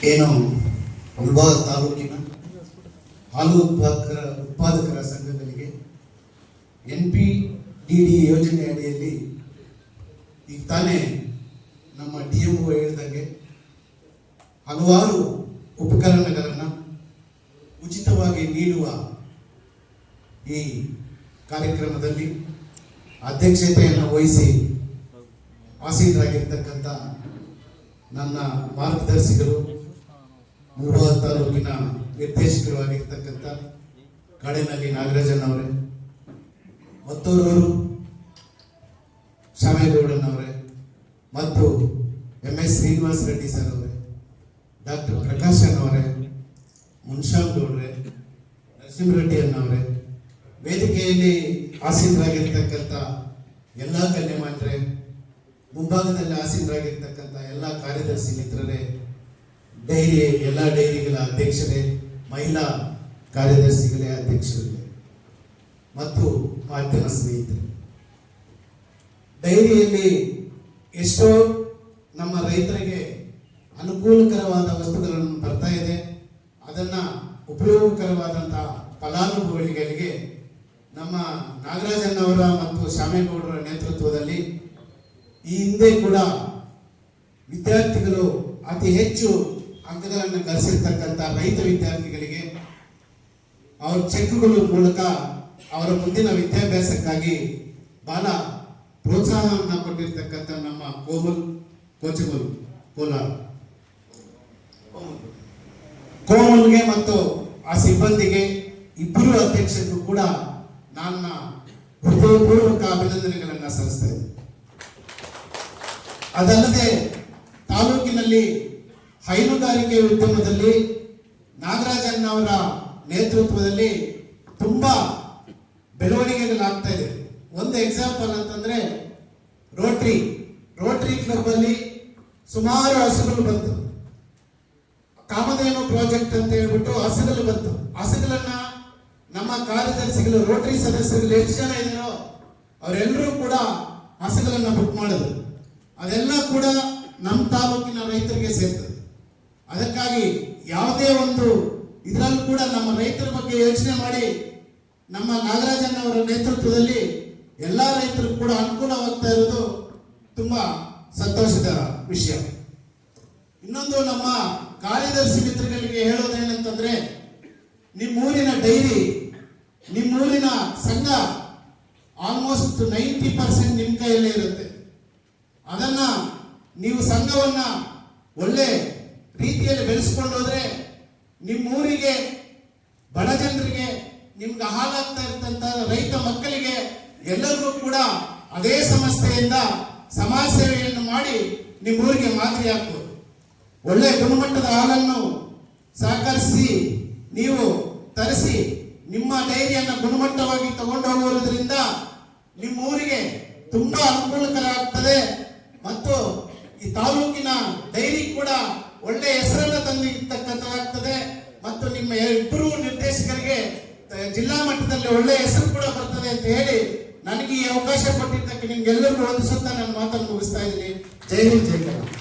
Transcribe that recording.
ಏನು ಮುಳಬಾಗ ತಾಲೂಕಿನ ಹಾಲು ಉತ್ಪಾದಕರ ಸಂಘಗಳಿಗೆ NPDD ಯೋಜನೆ ಅಡಿಯಲ್ಲಿ ಈಗ ತಾನೇ ನಮ್ಮ DMO ಹೇಳಿದಂಗೆ ಹಲವಾರು ಉಪಕರಣಗಳನ್ನು ಉಚಿತವಾಗಿ ನೀಡುವ ಈ ಕಾರ್ಯಕ್ರಮದಲ್ಲಿ ಅಧ್ಯಕ್ಷತೆಯನ್ನು ವಹಿಸಿ ಆಸೀನರಾಗಿರ್ತಕ್ಕಂಥ ನನ್ನ ಮಾರ್ಗದರ್ಶಿಗಳು ಮುಳಬಾಗ ತಾಲೂಕಿನ ನಿರ್ದೇಶಕರು ಆಗಿರ್ತಕ್ಕಂಥ ಕಾಡೇನಹಳ್ಳಿ ನಾಗರಾಜನ್ ಅವರೇ, ಮತ್ತೋರವರು ಶಾಮೇಗೌಡನವರೇ ಮತ್ತು MS ಶ್ರೀನಿವಾಸ ರೆಡ್ಡಿ ಸರ್ ಅವರೇ, ಡಾಕ್ಟರ್ ಪ್ರಕಾಶನ್ ಅವರೇ, ಮುನ್ಶಾಮ್ ಗೌಡ್ರೆ, ನರಸಿಂಹರೆಡ್ಡಿ ಅನ್ನವರೇ, ವೇದಿಕೆಯಲ್ಲಿ ಆಸೀನರಾಗಿರ್ತಕ್ಕಂಥ ಎಲ್ಲ ಗಣ್ಯಮಾನ್ಯರೇ, ಮುಂಭಾಗದಲ್ಲಿ ಆಸೀನರಾಗಿರ್ತಕ್ಕಂಥ ಎಲ್ಲ ಕಾರ್ಯದರ್ಶಿ ಮಿತ್ರರೇ, ಎಲ್ಲ ಡೈರಿಗಳ ಅಧ್ಯಕ್ಷರೇ, ಮಹಿಳಾ ಕಾರ್ಯದರ್ಶಿಗಳೇ, ಅಧ್ಯಕ್ಷರೇ ಮತ್ತು ಮಾಧ್ಯಮ ಸ್ನೇಹಿತರೆ, ಡೈರಿಯಲ್ಲಿ ಎಷ್ಟೋ ನಮ್ಮ ರೈತರಿಗೆ ಅನುಕೂಲಕರವಾದ ವಸ್ತುಗಳನ್ನು ಬರ್ತಾ ಇದೆ. ಅದನ್ನ ಉಪಯೋಗಕರವಾದಂತಹ ಫಲಾನುಭವಿಗಳಿಗೆ ನಮ್ಮ ನಾಗರಾಜನ್ನವರ ಮತ್ತು ಶಾಮೇಗೌಡರ ನೇತೃತ್ವದಲ್ಲಿ ಈ ಹಿಂದೆ ಕೂಡ ವಿದ್ಯಾರ್ಥಿಗಳು ಅತಿ ಹೆಚ್ಚು ಅಂಕಗಳನ್ನು ಗಳಿಸಿರ್ತಕ್ಕಂಥ ರೈತ ವಿದ್ಯಾರ್ಥಿಗಳಿಗೆ ಅವರ ಚೆಕ್ಗಳ ಮೂಲಕ ಅವರ ಮುಂದಿನ ವಿದ್ಯಾಭ್ಯಾಸಕ್ಕಾಗಿ ಬಹಳ ಪ್ರೋತ್ಸಾಹವನ್ನು ಕೊಟ್ಟಿರ್ತಕ್ಕಂಥ ನಮ್ಮ ಕೋಚಮಲ್ ಕೋಮಲ್ಗೆ ಮತ್ತು ಆ ಸಿಬ್ಬಂದಿಗೆ ಇಬ್ಬರು ಅಧ್ಯಕ್ಷರಿಗೂ ಕೂಡ ನನ್ನ ಹೃದಯಪೂರ್ವಕ ಅಭಿನಂದನೆಗಳನ್ನು ಸಲ್ಲಿಸ್ತಾ ಇದ್ದೇನೆ. ಅದಲ್ಲದೆ ತಾಲೂಕಿನಲ್ಲಿ ಹೈನುಗಾರಿಕೆ ಉದ್ಯಮದಲ್ಲಿ ನಾಗರಾಜನ್ ಅವರ ನೇತೃತ್ವದಲ್ಲಿ ತುಂಬಾ ಬೆಳವಣಿಗೆಗಳಾಗ್ತಾ ಇದೆ. ಒಂದು ಎಕ್ಸಾಂಪಲ್ ಅಂತಂದ್ರೆ ರೋಟರಿ ಕ್ಲಬ್ ಅಲ್ಲಿ ಸುಮಾರು ಹಸುಗಳು ಬಂತು. ಕಾಮಧೇನು ಪ್ರಾಜೆಕ್ಟ್ ಅಂತ ಹೇಳ್ಬಿಟ್ಟು ಹಸುಗಳು ಬಂತು. ಹಸುಗಳನ್ನ ನಮ್ಮ ಕಾರ್ಯದರ್ಶಿಗಳು ರೋಟರಿ ಸದಸ್ಯರು ಎಷ್ಟು ಜನ ಇದ್ದಾರೋ ಅವರೆಲ್ಲರೂ ಕೂಡ ಹಸುಗಳನ್ನ ಬುಕ್ ಮಾಡಿದ್ರು. ಅದೆಲ್ಲ ಕೂಡ ನಮ್ಮ ತಾಲೂಕಿನ ರೈತರಿಗೆ ಸೇರ್ತದೆ. ಅದಕ್ಕಾಗಿ ಯಾವುದೇ ಒಂದು ಇದರಲ್ಲೂ ಕೂಡ ನಮ್ಮ ರೈತರ ಬಗ್ಗೆ ಯೋಚನೆ ಮಾಡಿ ನಮ್ಮ ನಾಗರಾಜನ್ ಅವರ ನೇತೃತ್ವದಲ್ಲಿ ಎಲ್ಲ ರೈತರು ಕೂಡ ಅನುಕೂಲವಾಗ್ತಾ ಇರೋದು ತುಂಬಾ ಸಂತೋಷದ ವಿಷಯ. ಇನ್ನೊಂದು ನಮ್ಮ ಕಾರ್ಯದರ್ಶಿ ಮಿತ್ರಗಳಿಗೆ ಹೇಳೋದೇನಂತಂದ್ರೆ, ನಿಮ್ಮೂರಿನ ಡೈರಿ, ನಿಮ್ಮೂರಿನ ಸಂಘ ಆಲ್ಮೋಸ್ಟ್ 90% ನಿಮ್ಮ ಕೈಯಲ್ಲೇ ಇರುತ್ತೆ. ಅದನ್ನ ನೀವು ಸಂಘವನ್ನ ಒಳ್ಳೆ ರೀತಿಯಲ್ಲಿ ಬೆಳೆಸ್ಕೊಂಡು ಹೋದ್ರೆ ನಿಮ್ಮೂರಿಗೆ, ಬಡ ಜನರಿಗೆ, ನಿಮ್ಗೆ ಹಾಲಾಗ್ತಾ ಇರ್ತಂತ ರೈತ ಮಕ್ಕಳಿಗೆ ಎಲ್ಲರಿಗೂ ಕೂಡ ಅದೇ ಸಂಸ್ಥೆಯಿಂದ ಸಮಾಜ ಸೇವೆಯನ್ನು ಮಾಡಿ ನಿಮ್ಮೂರಿಗೆ ಮಾದರಿ ಆಗ್ಬೋದು. ಒಳ್ಳೆ ಗುಣಮಟ್ಟದ ಹಾಲನ್ನು ಸಹಕರಿಸಿ ನೀವು ತರಿಸಿ ನಿಮ್ಮ ಡೈರಿಯನ್ನು ಗುಣಮಟ್ಟವಾಗಿ ತಗೊಂಡು ಹೋಗುವುದರಿಂದ ನಿಮ್ಮ ಊರಿಗೆ ತುಂಬಾ ಅನುಕೂಲಕರ ಆಗ್ತದೆ ಮತ್ತು ಈ ತಾಲೂಕಿನ ಡೈರಿ ಕೂಡ ಒಳ್ಳೆ ಹೆಸರನ್ನು ತಂದಿರ್ತಕ್ಕಂಥದ್ದಾಗ್ತದೆ ಮತ್ತು ನಿಮ್ಮ ಇಬ್ಬರು ನಿರ್ದೇಶಕರಿಗೆ ಜಿಲ್ಲಾ ಮಟ್ಟದಲ್ಲಿ ಒಳ್ಳೆ ಹೆಸರು ಕೂಡ ಬರ್ತದೆ ಅಂತ ಹೇಳಿ ನನಗೆ ಈ ಅವಕಾಶ ಕೊಟ್ಟಿದ್ದಕ್ಕೆ ನಿಮ್ಗೆಲ್ಲರಿಗೂ ಒಂದು ಸುತ್ತ ನಾನು ಮಾತನ್ನು ಮುಗಿಸ್ತಾ ಇದ್ದೀನಿ. ಜೈ ಹಿಂದ್, ಜೈ ಕರ್ನಾಟಕ.